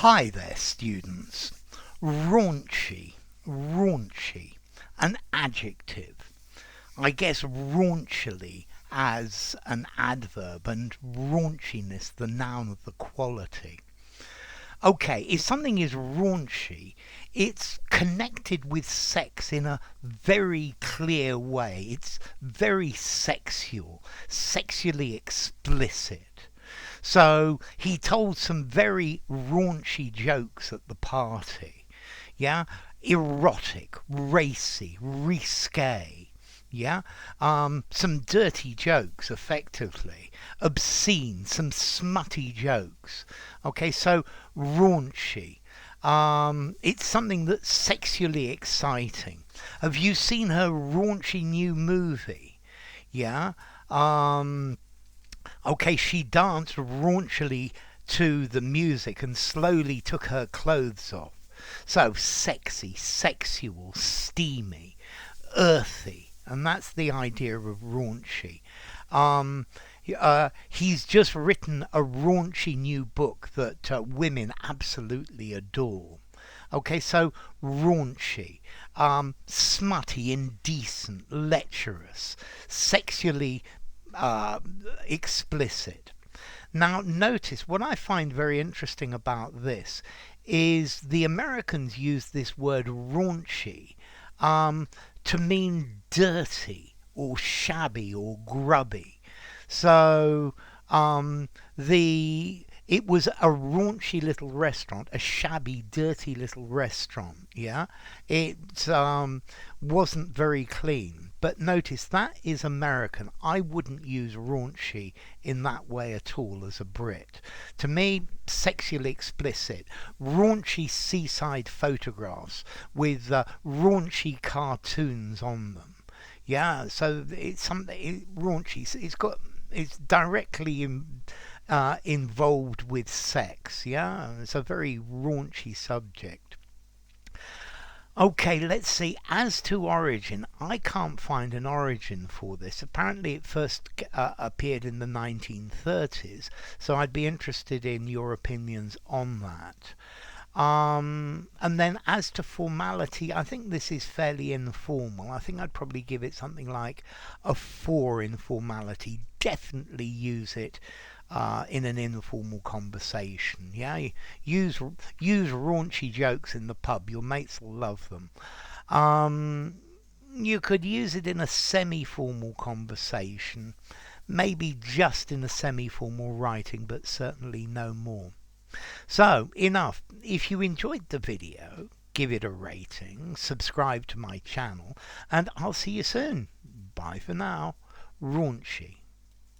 Hi there, students. Raunchy, raunchy, an adjective. I guess raunchily as an adverb and raunchiness the noun of the quality. Okay, if something is raunchy, it's connected with sex in a very clear way. It's very sexual, sexually explicit. So he told some very raunchy jokes at the party. Yeah? Erotic, racy, risque. Yeah? Some dirty jokes, effectively. Obscene, some smutty jokes. Okay, so raunchy. It's something that's sexually exciting. Have you seen her raunchy new movie? Yeah? Okay, she danced raunchily to the music and slowly took her clothes off. So sexy, sexual, steamy, earthy, and that's the idea of raunchy. He's just written a raunchy new book that women absolutely adore. Okay, so raunchy, smutty, indecent, lecherous, sexually uh, explicit. Now, notice what I find very interesting about this is the Americans use this word raunchy to mean dirty or shabby or grubby. So the it was a raunchy little restaurant, a shabby, dirty little restaurant. Yeah, it wasn't very clean. But notice that is American. I wouldn't use raunchy in that way at all as a Brit. To me, sexually explicit, raunchy seaside photographs with raunchy cartoons on them. Yeah, so it's something raunchy. It's directly involved with sex. Yeah, it's a very raunchy subject. Okay, let's see. As to origin, I can't find an origin for this. Apparently, it first appeared in the 1930s, so I'd be interested in your opinions on that. And then as to formality, I think this is fairly informal. I think I'd probably give it something like a 4 in formality. Definitely use it in an informal conversation. Yeah, use raunchy jokes in the pub. Your mates will love them. You could use it in a semi-formal conversation, maybe just in a semi-formal writing, but certainly no more. So, enough. If you enjoyed the video, give it a rating, subscribe to my channel, and I'll see you soon. Bye for now. Raunchy.